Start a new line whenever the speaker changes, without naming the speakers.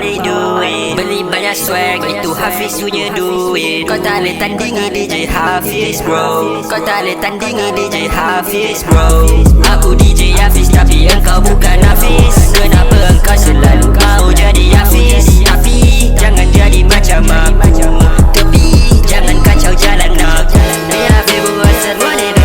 balik duit. Beli banyak swag, itu Hafiz punya duit. Kau tak boleh tandingi DJ Hafiz bro. Kau tak boleh tandingi DJ Hafiz bro. Aku DJ Hafiz tapi engkau bukan Hafiz. Kenapa engkau selalu mau jadi Hafiz? Tapi jangan jadi macam aku. Tepi jangan kacau jalan aku. Ni Hafiz buat semua ni.